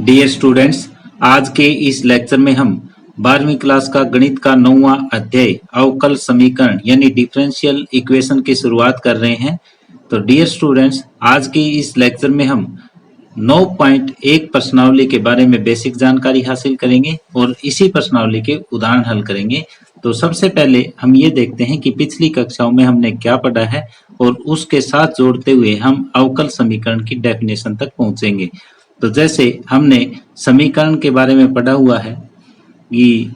Dear students, आज के इस लेक्चर में हम 12वीं क्लास का गणित का 9वां अध्याय अवकल समीकरण यानी डिफरेंशियल इक्वेशन की शुरुआत कर रहे हैं। तो डियर स्टूडेंट्स, आज के इस लेक्चर में हम 9.1 प्रश्नावली के बारे में बेसिक जानकारी हासिल करेंगे और इसी प्रश्नावली के उदाहरण हल करेंगे। तो सबसे पहले हम ये देखते हैं कि पिछली कक्षाओं में हमने क्या पढ़ा है और उसके साथ जोड़ते हुए हम अवकल समीकरण की डेफिनेशन तक पहुंचेंगे। तो जैसे हमने समीकरण के बारे में पढ़ा हुआ है कि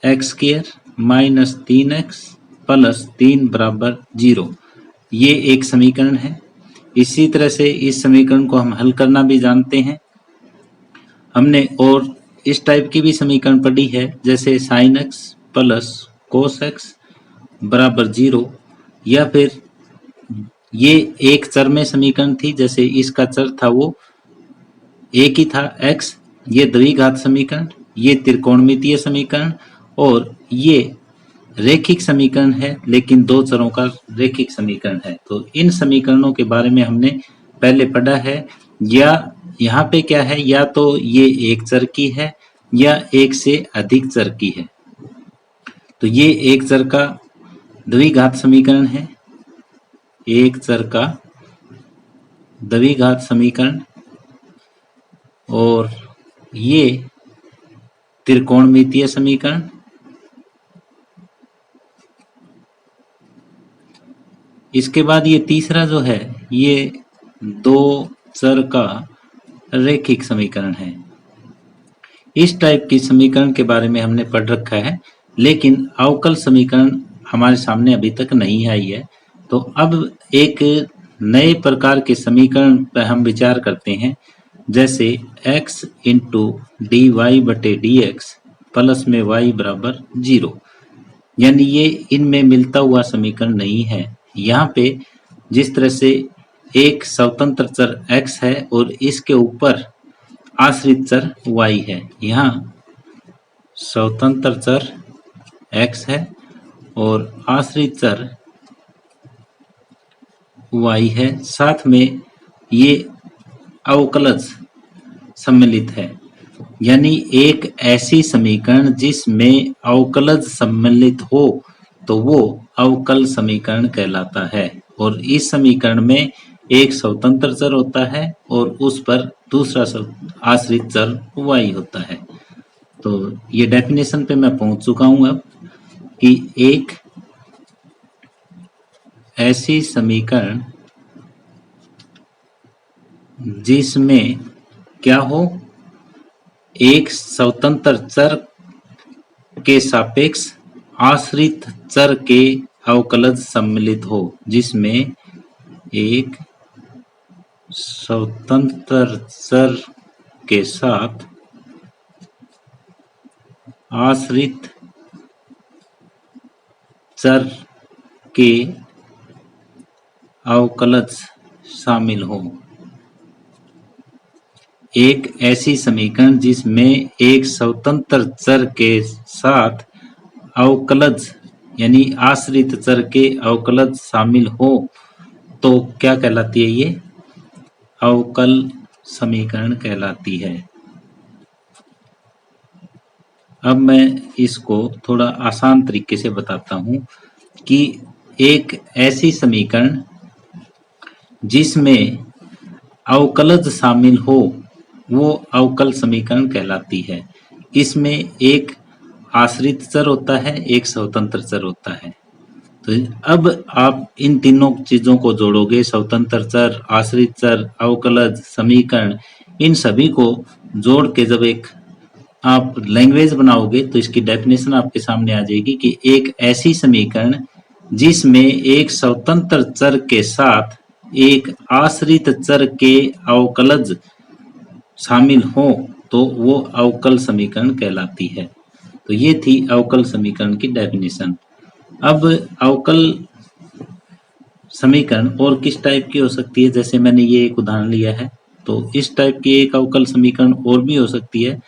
x² माइनस 3x प्लस 3 बराबर 0, ये एक समीकरण है। इसी तरह से इस समीकरण को हम हल करना भी जानते हैं। हमने और इस टाइप की भी समीकरण पढ़ी है, जैसे sin x plus cos x बराबर 0, या फिर ये एक चर में समीकरण थी, जैसे इसका चर था वो एक ही था x, ये द्विघात समीकरण, ये त्रिकोणमितीय समीकरण और ये रैखिक समीकरण है, लेकिन दो चरों का रैखिक समीकरण है। तो इन समीकरणों के बारे में हमने पहले पढ़ा है। या यहाँ पे क्या है, या तो ये एक चर की है या एक से अधिक चर की है। तो ये एक चर का द्विघात समीकरण है, एक चर का द्विघात समीकरण, और ये त्रिकोणमितीय समीकरण। इसके बाद ये तीसरा जो है, ये दो चर का रैखिक समीकरण है। इस टाइप की समीकरण के बारे में हमने पढ़ रखा है, लेकिन अवकल समीकरण हमारे सामने अभी तक नहीं आई है। तो अब एक नए प्रकार के समीकरण पर हम विचार करते हैं, जैसे x इंटू डी वाई बटे डी एक्स प्लस में y बराबर 0, यानी ये इनमें मिलता हुआ समीकरण नहीं है। यहाँ पे जिस तरह से एक स्वतंत्र चर x है और इसके ऊपर आश्रित चर y है, यहाँ स्वतंत्र चर x है और आश्रित चर y है, साथ में ये अवकलज सम्मिलित है। यानी एक ऐसी समीकरण जिसमें अवकलज सम्मिलित हो तो वो अवकल समीकरण कहलाता है। और इस समीकरण में एक स्वतंत्र चर होता है और उस पर दूसरा आश्रित चर y होता है। तो ये डेफिनेशन पे मैं पहुंच चुका हूं अब, कि एक ऐसी समीकरण जिसमें क्या हो, एक स्वतंत्र चर के सापेक्ष आश्रित चर के अवकलज सम्मिलित हो, जिसमें एक स्वतंत्र चर के साथ आश्रित चर के अवकलज शामिल हो। एक ऐसी समीकरण जिसमें एक स्वतंत्र चर के साथ अवकलज यानी आश्रित चर के अवकलज शामिल हो तो क्या कहलाती है, ये अवकल समीकरण कहलाती है। अब मैं इसको थोड़ा आसान तरीके से बताता हूं कि एक ऐसी समीकरण जिसमें अवकलज शामिल हो वो अवकल समीकरण कहलाती है। इसमें एक आश्रित चर होता है, एक स्वतंत्र चर होता है। तो अब आप इन तीनों चीजों को जोड़ोगे, स्वतंत्र चर, आश्रित चर, अवकलज समीकरण, इन सभी को जोड़ के जब एक आप लैंग्वेज बनाओगे तो इसकी डेफिनेशन आपके सामने आ जाएगी कि एक ऐसी समीकरण जिसमें एक स्वतंत्र चर के साथ एक आश्रित चर के अवकलज शामिल हो तो वो अवकल समीकरण कहलाती है। तो ये थी अवकल समीकरण की डेफिनेशन। अब अवकल समीकरण और किस टाइप की हो सकती है, जैसे मैंने ये एक उदाहरण लिया है, तो इस टाइप की एक अवकल समीकरण और भी हो सकती है,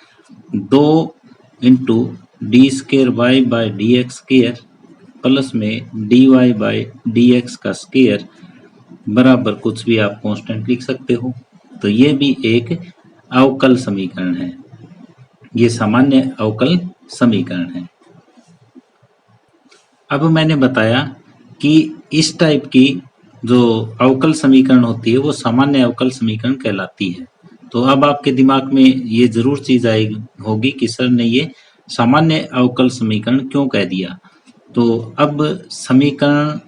2 into d square y by d x square plus में d y by d x का स्केयर बराबर कुछ भी आप कांस्टेंट लिख सकते हो। तो ये भी एक अवकल समीकरण है, ये सामान्य अवकल समीकरण है। अब मैंने बताया कि इस टाइप की जो अवकल समीकरण होती है वो सामान्य अवकल समीकरण कहलाती है। तो अब आपके दिमाग में ये जरूर चीज आई होगी कि सर ने ये सामान्य अवकल समीकरण क्यों कह दिया। तो अब समीकरण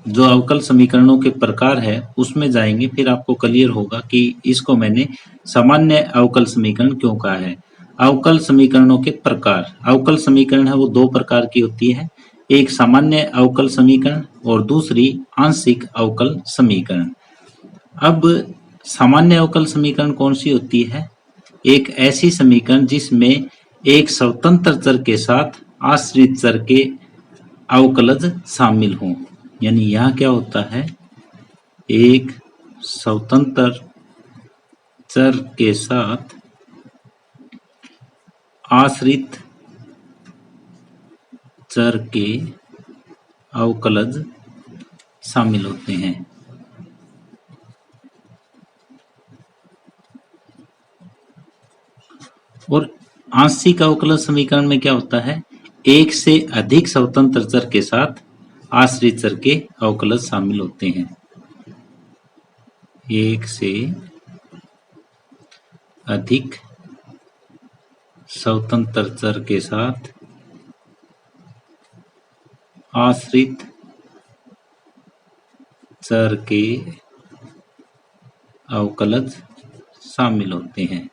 जो अवकल समीकरणों के प्रकार है उसमें जाएंगे, फिर आपको क्लियर होगा कि इसको मैंने सामान्य अवकल समीकरण क्यों कहा है। अवकल समीकरणों के प्रकार, अवकल समीकरण है वो दो प्रकार की होती है, एक सामान्य अवकल समीकरण और दूसरी आंशिक अवकल समीकरण। अब सामान्य अवकल समीकरण कौन सी होती है? एक ऐसी समीकरण जिसमें एक स्वतंत्र चर के साथ आश्रित चर के अवकलज शामिल हों। यानी यहाँ क्या होता है, एक स्वतंत्र चर के साथ आश्रित चर के अवकलज शामिल होते हैं। और आंशिक अवकलज समीकरण में क्या होता है, एक से अधिक स्वतंत्र चर के साथ आश्रित चर के अवकलज शामिल होते हैं। एक से अधिक स्वतंत्र चर के साथ आश्रित चर के अवकलज शामिल होते हैं।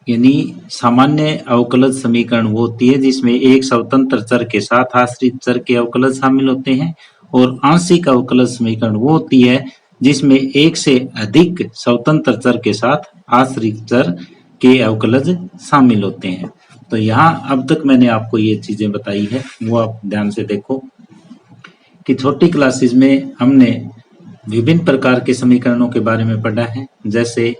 यानी सामान्य अवकलज समीकरण वो होती है जिसमें एक स्वतंत्र चर के साथ आश्रित चर के अवकलज शामिल होते हैं, और आंशिक अवकलज समीकरण वो होती है जिसमें एक से अधिक स्वतंत्र चर के साथ आश्रित चर के अवकलज शामिल होते हैं। तो यहाँ अब तक मैंने आपको ये चीजें बताई है वो आप ध्यान से देखो कि छोटी क्लासेस में हमने विभिन्न प्रकार के समीकरणों के बारे में पढ़ा है, जैसे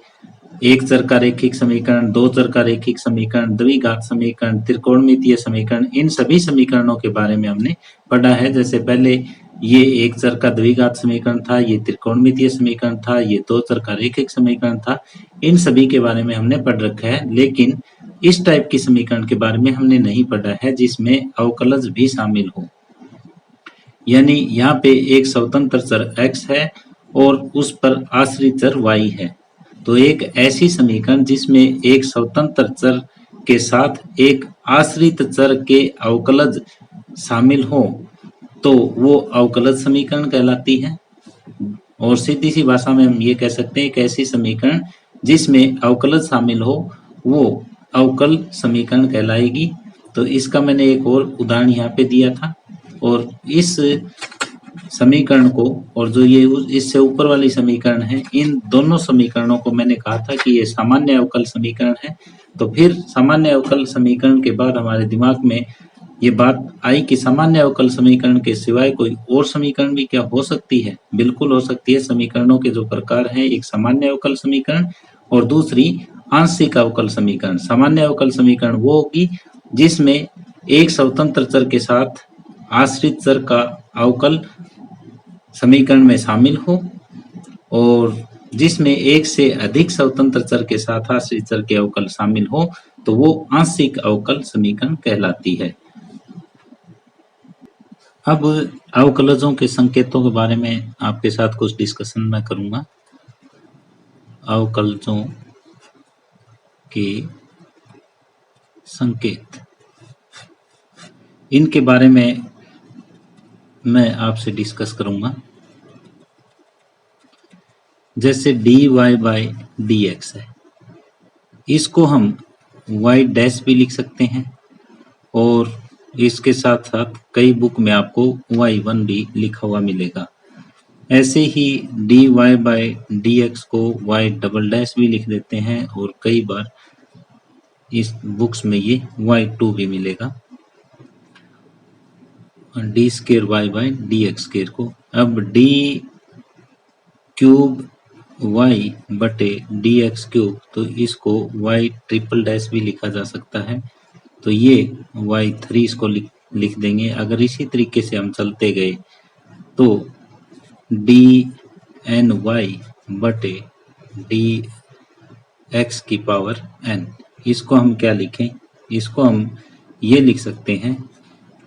एक चर का रैखिक समीकरण, दो चर का रैखिक समीकरण, द्विघात समीकरण, त्रिकोणमितीय समीकरण, इन सभी समीकरणों के बारे में हमने पढ़ा है। जैसे पहले ये एक चर का द्विघात समीकरण था, ये त्रिकोणमितीय समीकरण था, ये दो चर का रैखिक समीकरण था, इन सभी के बारे में हमने पढ़ रखा है। लेकिन इस टाइप की समीकरण के बारे में हमने नहीं पढ़ा है जिसमें अवकलज भी शामिल हो। यानी यहाँ पे एक स्वतंत्र चर x है और उस पर आश्रित चर y है। तो एक ऐसी समीकरण जिसमें एक स्वतंत्र चर के साथ एक आश्रित चर के अवकलज शामिल हो तो वो अवकलज समीकरण कहलाती है। और सीधी सी भाषा में हम ये कह सकते हैं, एक ऐसी समीकरण जिसमें अवकलज शामिल हो वो अवकल समीकरण कहलाएगी। तो इसका मैंने एक और उदाहरण यहाँ पे दिया था, और इस समीकरण को और जो ये इससे ऊपर वाली समीकरण है, इन दोनों समीकरणों को मैंने कहा था कि ये सामान्य अवकल समीकरण है। तो फिर सामान्य अवकल समीकरण के बाद हमारे दिमाग में ये बात आई कि सामान्य अवकल समीकरण के सिवाय कोई और समीकरण भी क्या हो सकती है? बिल्कुल हो सकती है। समीकरणों के जो प्रकार हैं, एक सामान्य अवकल समीकरण और दूसरी आंशिक अवकल समीकरण। सामान्य अवकल समीकरण वो होगी जिसमें एक स्वतंत्र चर के साथ आश्रित चर का अवकल समीकरण में शामिल हो, और जिसमें एक से अधिक स्वतंत्र चर के साथ आश्रित चर के अवकल शामिल हो तो वो आंशिक अवकल समीकरण कहलाती है। अब अवकलजों के संकेतों के बारे में आपके साथ कुछ डिस्कशन मैं करूंगा। अवकलजों के संकेत, इनके बारे में मैं आपसे डिस्कस करूंगा। जैसे dy बाई dx है, इसको हम y डैश भी लिख सकते हैं, और इसके साथ साथ कई बुक में आपको y1 भी लिखा हुआ मिलेगा। ऐसे ही dy बाई dx को y डबल डैश भी लिख देते हैं, और कई बार इस बुक्स में ये y2 भी मिलेगा, D square y by d x square को। अब d क्यूब y बटे डी एक्स क्यूब, तो इसको y ट्रिपल डैश भी लिखा जा सकता है। तो ये y3 इसको लिख देंगे। अगर इसी तरीके से हम चलते गए तो डी एन वाई बटे डी एक्स की पावर n। इसको हम क्या लिखें, इसको हम ये लिख सकते हैं,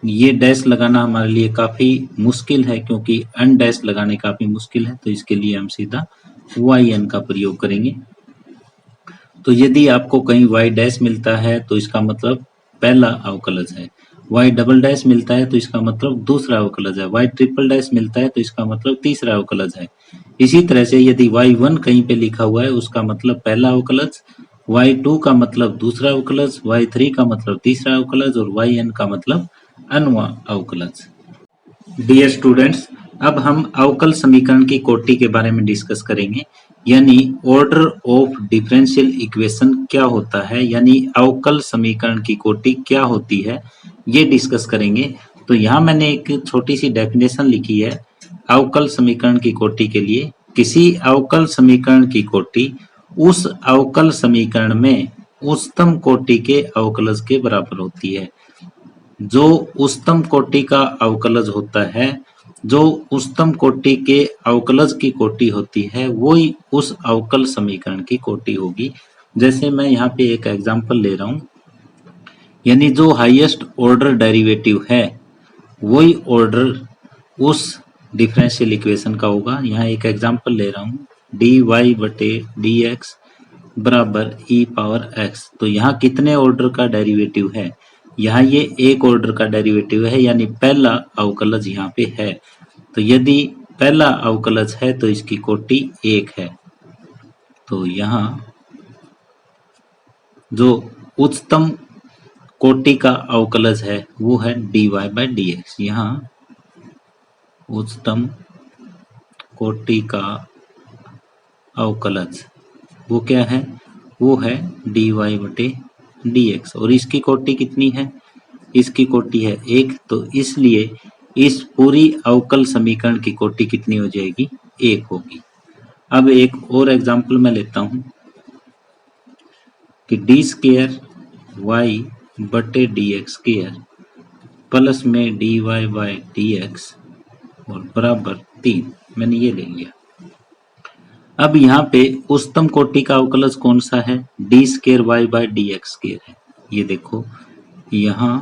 ये डैश लगाना हमारे लिए काफ़ी मुश्किल है क्योंकि अन डैश लगाने काफ़ी मुश्किल है, तो इसके लिए हम सीधा वाई एन का प्रयोग करेंगे। तो यदि आपको कहीं y डैश मिलता है तो इसका मतलब पहला अवकलज है, y डबल डैश मिलता है तो इसका मतलब दूसरा अवकलज है, y ट्रिपल डैश मिलता है तो इसका मतलब तीसरा अवकलज है। इसी तरह से यदि y1 कहीं पे लिखा हुआ है उसका मतलब पहला अवकलज, y2 का मतलब दूसरा अवकलज, y3 का मतलब तीसरा अवकलज और yn का मतलब nवां अवकलज। डियर स्टूडेंट्स, अब हम अवकल समीकरण की कोटि के बारे में डिस्कस करेंगे, यानी ऑर्डर ऑफ डिफरेंशियल इक्वेशन क्या होता है, यानी अवकल समीकरण की कोटि क्या होती है, ये डिस्कस करेंगे। तो यहाँ मैंने एक छोटी सी डेफिनेशन लिखी है अवकल समीकरण की कोटि के लिए। किसी अवकल समीकरण की कोटि उस अवकल समीकरण में उच्चतम कोटि के अवकलज के बराबर होती है। जो उच्चतम कोटि का अवकलज होता है, जो उच्चतम कोटि के अवकलज की कोटि होती है, वही उस अवकल समीकरण की कोटि होगी। जैसे मैं यहाँ पे एक एग्जांपल ले रहा हूँ, यानी जो हाईएस्ट ऑर्डर डेरिवेटिव है वही ऑर्डर उस डिफरेंशियल इक्वेशन का होगा। यहाँ एक एग्जांपल ले रहा हूँ, डी वाई बटे डी एक्स बराबर ई पावर एक्स। तो यहाँ कितने ऑर्डर का डेरिवेटिव है, यहाँ ये एक ऑर्डर का डेरिवेटिव है, यानी पहला अवकलज यहाँ पे है। तो यदि पहला अवकलज है तो इसकी कोटि एक है। तो यहाँ जो उच्चतम कोटि का अवकलज है वो है dy बाई डी एक्स। यहाँ उच्चतम कोटि का अवकलज वो क्या है, वो है dy बटे डी एक्स, और इसकी कोटि कितनी है, इसकी कोटि है एक। तो इसलिए इस पूरी अवकल समीकरण की कोटि कितनी हो जाएगी, एक होगी। अब एक और एग्जांपल मैं लेता हूं कि डी स्क्वायर वाई बटे डी एक्स स्क्वायर प्लस में d y by d x और बराबर 3, मैंने ये ले लिया। अब यहाँ पे उच्चतम कोटि का अवकलज कौन सा है, d square y by d x square है। ये देखो यहाँ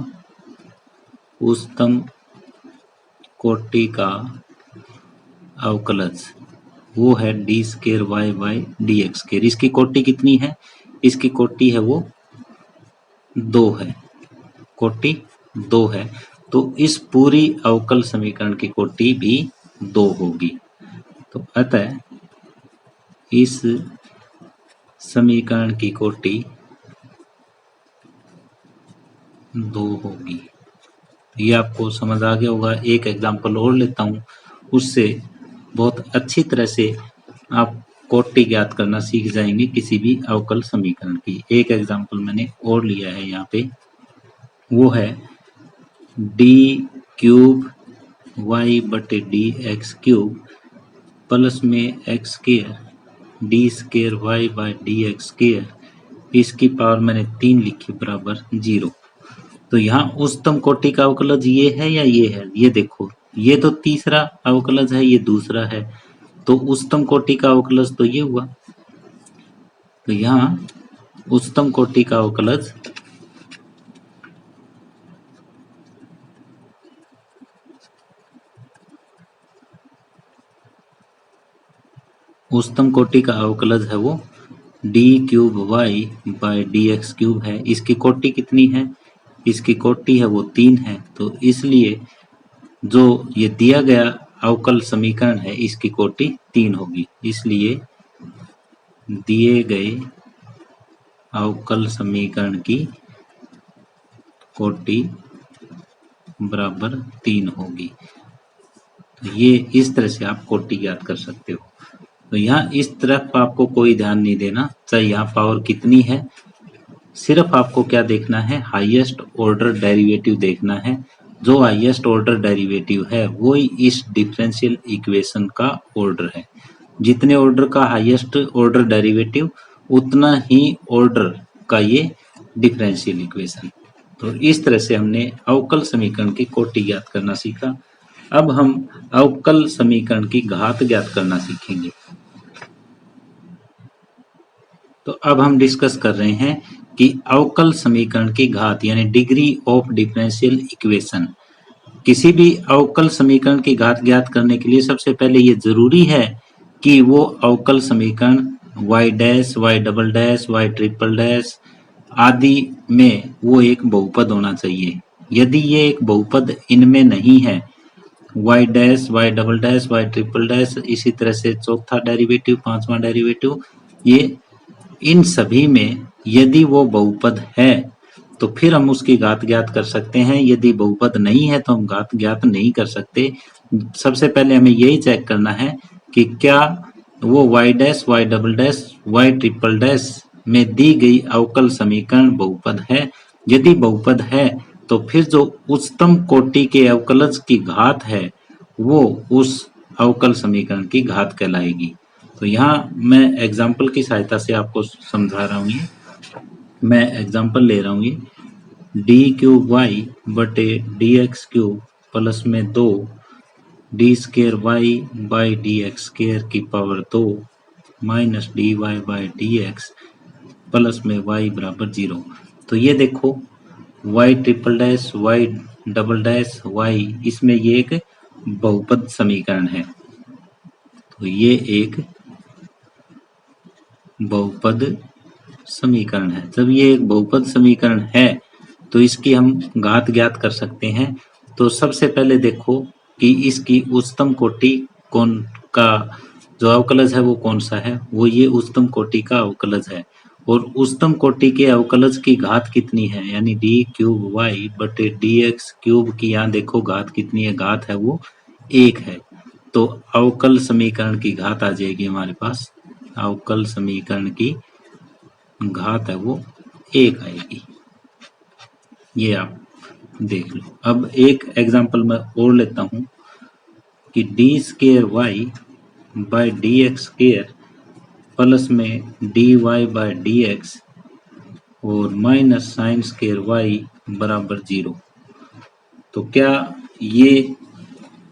उच्चतम कोटि का अवकलज वो है d square y by d x square. इसकी कोटि कितनी है, इसकी कोटि है वो 2 है, कोटि 2 है। तो इस पूरी अवकल समीकरण की कोटि भी 2 होगी। तो अतः इस समीकरण की कोटि 2 होगी। ये आपको समझ आ गया होगा। एक एग्जांपल और लेता हूँ, उससे बहुत अच्छी तरह से आप कोटि ज्ञात करना सीख जाएंगे किसी भी अवकल समीकरण की। एक एग्जांपल मैंने और लिया है यहाँ पे, वो है डी क्यूब वाई बटे डी एक्स क्यूब प्लस में x square d square y by d x square, इसकी पावर मैंने 3 लिखी बराबर 0। तो यहाँ उच्चतम कोटि का अवकलज ये है या ये है, ये देखो ये तो तीसरा अवकलज है, ये दूसरा है, तो उच्चतम कोटि का अवकलज तो ये हुआ। तो यहाँ उच्चतम कोटि का अवकलज उच्चतम कोटि का अवकलज है वो d cube y by d x cube है। इसकी कोटि कितनी है, इसकी कोटि है वो 3 है। तो इसलिए जो ये दिया गया अवकल समीकरण है इसकी कोटि 3 होगी। इसलिए दिए गए अवकल समीकरण की कोटि बराबर 3 होगी। तो ये इस तरह से आप कोटि ज्ञात कर सकते हो। तो यहाँ इस तरफ आपको कोई ध्यान नहीं देना, चाहे यहाँ पावर कितनी है, सिर्फ आपको क्या देखना है, हाईएस्ट ऑर्डर डेरिवेटिव देखना है। जो हाईएस्ट ऑर्डर डेरिवेटिव है वो ही इस डिफरेंशियल इक्वेशन का ऑर्डर है। जितने ऑर्डर का हाईएस्ट ऑर्डर डेरिवेटिव उतना ही ऑर्डर का ये डिफरेंशियल इक्वेशन। तो इस तरह से हमने अवकल समीकरण की कोटि ज्ञात करना सीखा। अब हम अवकल समीकरण की घात ज्ञात करना सीखेंगे। तो अब हम डिस्कस कर रहे हैं कि अवकल समीकरण की घात यानी डिग्री ऑफ डिफरेंशियल इक्वेशन। किसी भी अवकल समीकरण की घात ज्ञात करने के लिए सबसे पहले ये जरूरी है कि वो अवकल समीकरण y dash, y double dash, y triple dash आदि में वो एक बहुपद होना चाहिए। यदि ये एक बहुपद इनमें नहीं है, y dash, y double dash, y triple dash, इसी तरह से चौथा डेरिवेटिव, पांचवा डेरिवेटिव, ये इन सभी में यदि वो बहुपद है तो फिर हम उसकी घात ज्ञात कर सकते हैं। यदि बहुपद नहीं है तो हम घात ज्ञात नहीं कर सकते। सबसे पहले हमें यही चेक करना है कि क्या वो y dash, y double dash, y triple dash में दी गई अवकल समीकरण बहुपद है। यदि बहुपद है तो फिर जो उच्चतम कोटि के अवकलज की घात है वो उस अवकल समीकरण की घात कहलाएगी। तो यहाँ मैं एग्जाम्पल की सहायता से आपको समझा रहा हूँ। ये मैं एग्जाम्पल ले रहा हूँ, ये डी क्यूब वाई बटे डी एक्स क्यूब प्लस में 2 d square y by d x square की power 2 minus d y by d x plus में वाई बराबर 0। तो ये देखो y triple dash, y double dash, y, इसमें ये एक बहुपद समीकरण है। तो ये एक बहुपद समीकरण है। जब ये एक बहुपद समीकरण है तो इसकी हम घात ज्ञात कर सकते हैं। तो सबसे पहले देखो कि इसकी उच्चतम कोटि कौन का जो अवकलज है वो कौन सा है, वो ये उच्चतम कोटि का अवकलज है। और उच्चतम कोटि के अवकलज की घात कितनी है, यानी डी क्यूब वाई बटे डी एक्स क्यूब की यहाँ देखो घात कितनी है, घात है वो 1 है। तो अवकल समीकरण की घात आ जाएगी हमारे पास, अवकल समीकरण की घात है वो 1 आएगी। ये आप देख लो। अब एक एग्जांपल मैं और लेता हूं कि d square y by d x square plus में d y by d x और माइनस साइन स्केयर वाई बराबर 0। तो क्या ये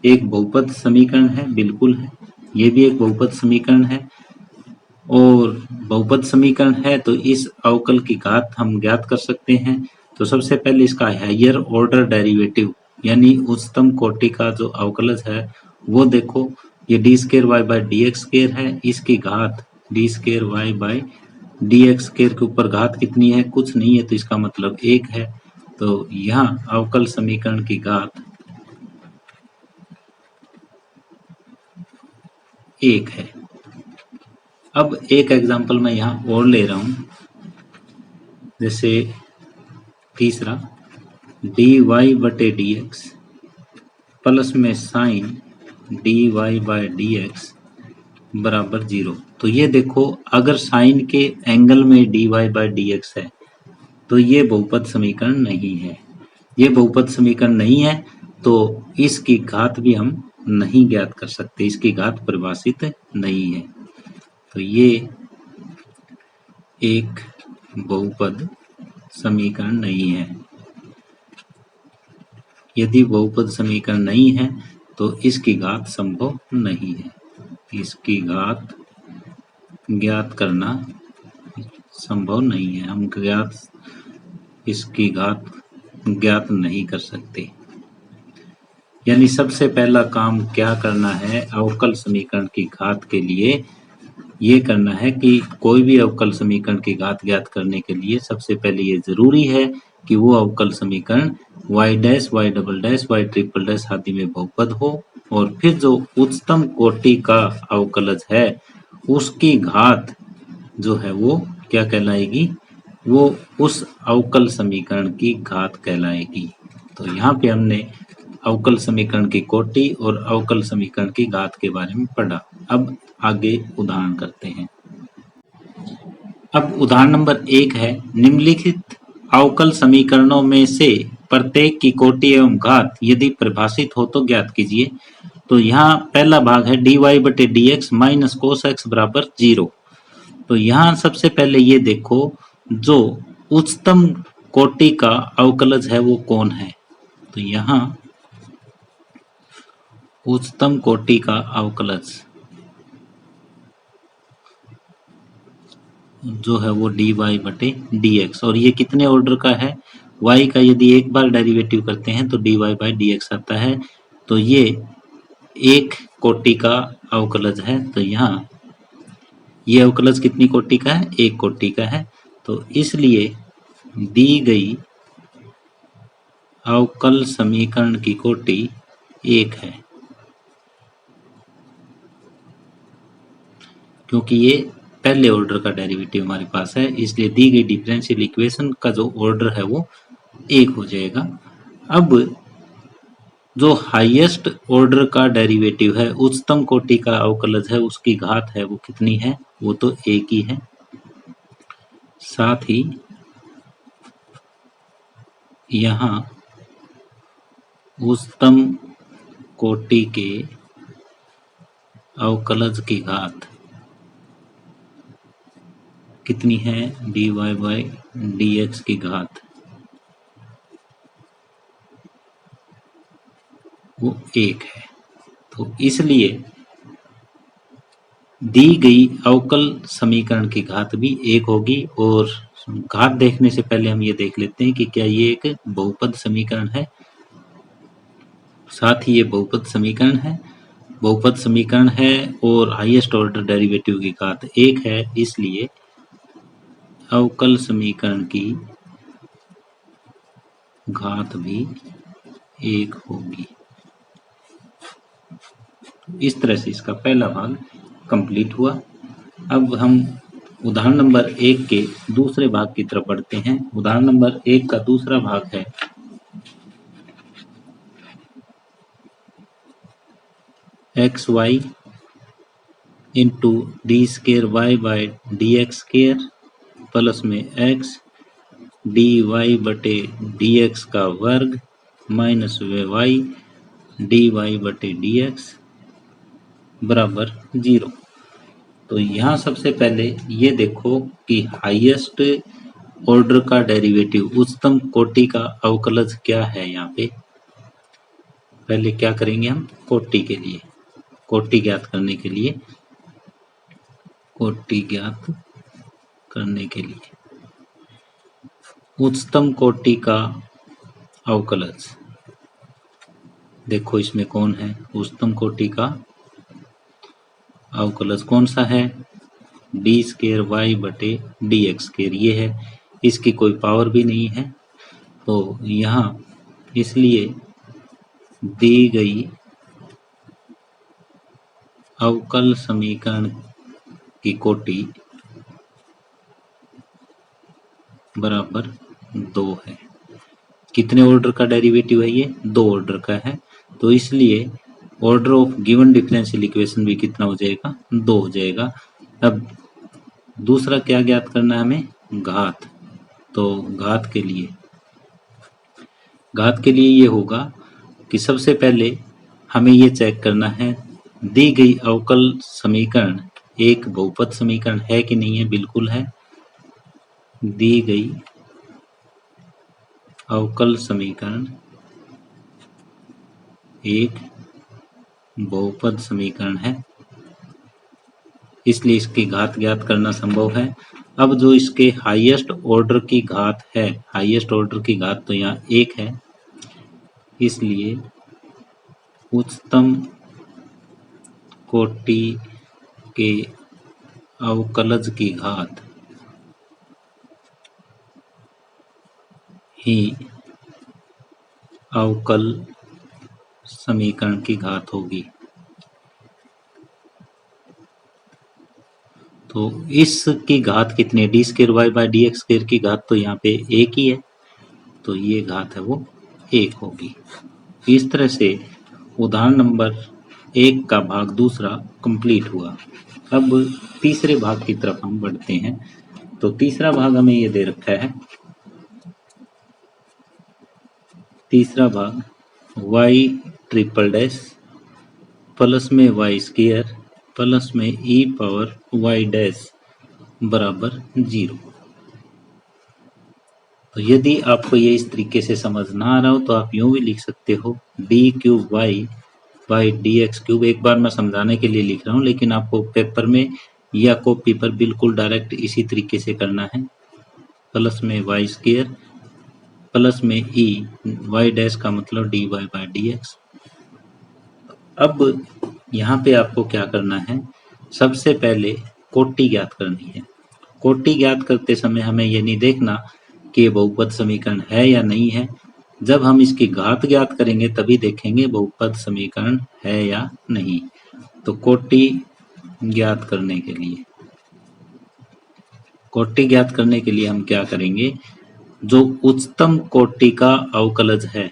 एक बहुपद समीकरण है? बिल्कुल है, ये भी एक बहुपद समीकरण है। और बहुपद समीकरण है तो इस अवकल की घात हम ज्ञात कर सकते हैं। तो सबसे पहले इसका हायर ऑर्डर डेरिवेटिव यानी उच्चतम कोटि का जो अवकलज है वो देखो, ये d square y by d x square है, इसकी घात d square y by d x square के ऊपर घात कितनी है, कुछ नहीं है, तो इसका मतलब 1 है। तो यहाँ अवकल समीकरण की घात 1 है। अब एक एग्जांपल मैं यहाँ और ले रहा हूँ, जैसे तीसरा डी वाई बटे डी एक्स प्लस में sine d y by d x बराबर 0। तो ये देखो अगर साइन के एंगल में d y by d x है तो ये बहुपद समीकरण नहीं है। ये बहुपद समीकरण नहीं है तो इसकी घात भी हम नहीं ज्ञात कर सकते, इसकी घात परिभाषित नहीं है। तो ये एक बहुपद समीकरण नहीं है। यदि बहुपद समीकरण नहीं है तो इसकी घात संभव नहीं है, इसकी घात ज्ञात करना संभव नहीं है, हम इसकी घात ज्ञात नहीं कर सकते। यानी सबसे पहला काम क्या करना है अवकल समीकरण की घात के लिए, ये करना है कि कोई भी अवकल समीकरण की घात ज्ञात करने के लिए सबसे पहले ये जरूरी है कि वो अवकल समीकरण y dash, y double dash, y triple dash आदि में बहुपद हो। और फिर जो उच्चतम कोटि का अवकलज है उसकी घात जो है वो क्या कहलाएगी, वो उस अवकल समीकरण की घात कहलाएगी। तो यहाँ पे हमने अवकल समीकरण की कोटि और अवकल समीकरण की घात के बारे में पढ़ा। अब आगे उदाहरण करते हैं। अब उदाहरण नंबर 1 है, निम्नलिखित अवकल समीकरणों में से प्रत्येक की कोटि एवं घात यदि परिभाषित हो तो ज्ञात कीजिए। तो यहाँ पहला भाग है डी वाई बटे d x minus cos x बराबर 0। तो यहाँ सबसे पहले ये देखो जो उच्चतम कोटि का अवकलज है वो कौन है। तो यहाँ उच्चतम कोटि का अवकलज जो है वो dy बटे dx, और ये कितने ऑर्डर का है, y का यदि एक बार डेरिवेटिव करते हैं तो dy बाई dx आता है, तो ये एक कोटि का अवकलज है। तो यहाँ ये अवकलज कितनी कोटि का है, एक कोटि का है। तो इसलिए दी गई अवकल समीकरण की कोटि एक है, क्योंकि ये पहले ऑर्डर का डेरिवेटिव हमारे पास है, इसलिए दी गई डिफरेंशियल इक्वेशन का जो ऑर्डर है वो एक हो जाएगा। अब जो हाईएस्ट ऑर्डर का डेरिवेटिव है, उच्चतम कोटि का अवकलज है, उसकी घात है वो कितनी है, वो तो एक ही है। साथ ही यहाँ उच्चतम कोटि के अवकलज की घात कितनी है, dy बाई dx की घात वो एक है। तो इसलिए दी गई अवकल समीकरण की घात भी एक होगी। और घात देखने से पहले हम ये देख लेते हैं कि क्या ये एक बहुपद समीकरण है। साथ ही ये बहुपद समीकरण है, बहुपद समीकरण है और हाईएस्ट ऑर्डर डेरिवेटिव की घात एक है, इसलिए अवकल समीकरण की घात भी एक होगी। इस तरह से इसका पहला भाग कंप्लीट हुआ। अब हम उदाहरण नंबर 1 के दूसरे भाग की तरफ बढ़ते हैं। उदाहरण नंबर 1 का दूसरा भाग है x y into d square y by d x square plus में एक्स डी वाई बटे डी एक्स का वर्ग माइनस वाई डी वाई बटे डी एक्स बराबर 0। तो यहाँ सबसे पहले ये देखो कि हाईएस्ट ऑर्डर का डेरिवेटिव, उच्चतम कोटि का अवकलज क्या है। यहाँ पे पहले क्या करेंगे हम, कोटि के लिए, कोटि ज्ञात करने के लिए, कोटि ज्ञात करने के लिए उच्चतम कोटि का अवकलज देखो इसमें कौन है, उच्चतम कोटि का अवकलज कौन सा है, डी स्केयर वाई बटे डी एक्स स्केयर, ये है, इसकी कोई पावर भी नहीं है। तो यहाँ इसलिए दी गई अवकल समीकरण की कोटि बराबर 2 है। कितने ऑर्डर का डेरिवेटिव है ये, 2 ऑर्डर का है। तो इसलिए order of given differential equation भी कितना हो जाएगा, 2 हो जाएगा। अब दूसरा क्या ज्ञात करना है हमें, घात। तो घात के लिए ये होगा कि सबसे पहले हमें ये चेक करना है दी गई अवकल समीकरण एक बहुपद समीकरण है कि नहीं है। बिल्कुल है। दी गई अवकल समीकरण एक बहुपद समीकरण है, इसलिए इसकी घात ज्ञात करना संभव है। अब जो इसके हाईएस्ट ऑर्डर की घात है, हाईएस्ट ऑर्डर की घात तो यहाँ 1 है, इसलिए उच्चतम कोटि के अवकलज की घात ही अवकल समीकरण की घात होगी। तो इसकी घात कितनी है, d square y by d x square की घात तो यहाँ पे 1 ही है, तो ये घात है वो 1 होगी। इस तरह से उदाहरण नंबर 1 का भाग दूसरा कंप्लीट हुआ। अब तीसरे भाग की तरफ हम बढ़ते हैं। तो तीसरा भाग हमें ये दे रखा है, तीसरा भाग y ट्रिपल डैश प्लस में वाई स्क्वायर प्लस में e पावर y डैश बराबर 0। तो यदि आपको ये इस तरीके से समझ ना आ रहा हो तो आप यूं भी लिख सकते हो d cube y by d x cube. एक बार मैं समझाने के लिए लिख रहा हूँ, लेकिन आपको पेपर में या कॉपी पर बिल्कुल डायरेक्ट इसी तरीके से करना है। प्लस में वाई स्क्वायर प्लस में ई वाई डैश का मतलब d y by d x. अब यहाँ पे आपको क्या करना है, सबसे पहले कोटि ज्ञात करनी है। कोटि ज्ञात करते समय हमें ये नहीं देखना कि ये बहुपद समीकरण है या नहीं है। जब हम इसकी घात ज्ञात करेंगे तभी देखेंगे बहुपद समीकरण है या नहीं। तो कोटि ज्ञात करने के लिए हम क्या करेंगे, जो उच्चतम कोटि का अवकलज है,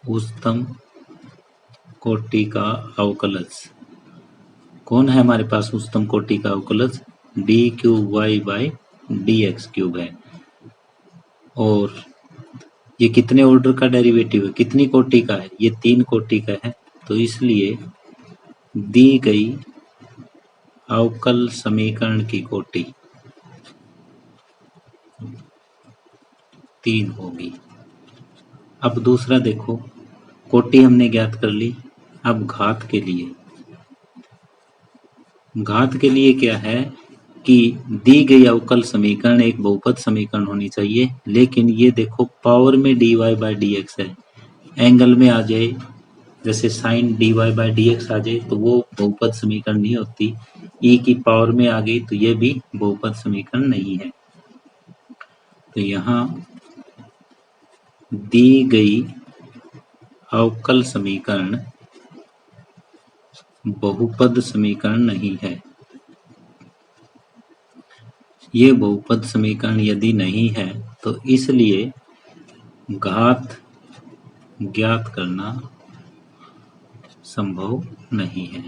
उच्चतम कोटि का अवकलज कौन है हमारे पास, उच्चतम कोटि का अवकलज d cube y by d x cube है। और ये कितने ऑर्डर का डेरिवेटिव है, कितनी कोटि का है, ये 3 कोटि का है। तो इसलिए दी गई अवकल समीकरण की कोटि 3 होगी। अब दूसरा देखो, कोटि हमने ज्ञात कर ली। अब घात के लिए क्या है कि दी गई अवकल समीकरण एक बहुपद समीकरण होनी चाहिए, लेकिन ये देखो पावर में d y by d x है, एंगल में आ जाए जैसे sine d y by d x आ जाए तो वो बहुपद समीकरण नहीं होती। ई की पावर में आ गई तो ये भी बहुपद समीकरण नहीं है। तो यहाँ दी गई अवकल समीकरण बहुपद समीकरण नहीं है। ये बहुपद समीकरण यदि नहीं है तो इसलिए घात ज्ञात करना संभव नहीं है,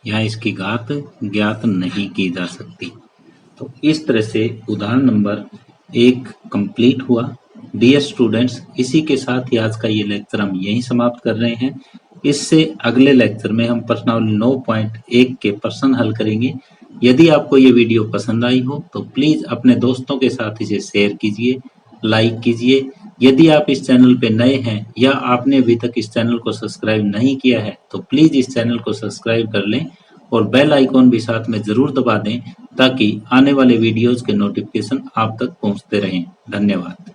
या इसकी घात ज्ञात नहीं की जा सकती। तो इस तरह से उदाहरण नंबर 1 कंप्लीट हुआ। डियर स्टूडेंट्स, इसी के साथ ही आज का ये लेक्चर हम यहीं समाप्त कर रहे हैं। इससे अगले लेक्चर में हम प्रश्नावली 9.1 के प्रश्न हल करेंगे। यदि आपको ये वीडियो पसंद आई हो तो प्लीज अपने दोस्तों के साथ इसे शेयर कीजिए, लाइक कीजिए। यदि आप इस चैनल पे नए हैं या आपने अभी तक इस चैनल को सब्सक्राइब नहीं किया है तो प्लीज इस चैनल को सब्सक्राइब कर लें और बेल आइकॉन भी साथ में जरूर दबा दें ताकि आने वाले वीडियोस के नोटिफिकेशन आप तक पहुंचते रहें। धन्यवाद।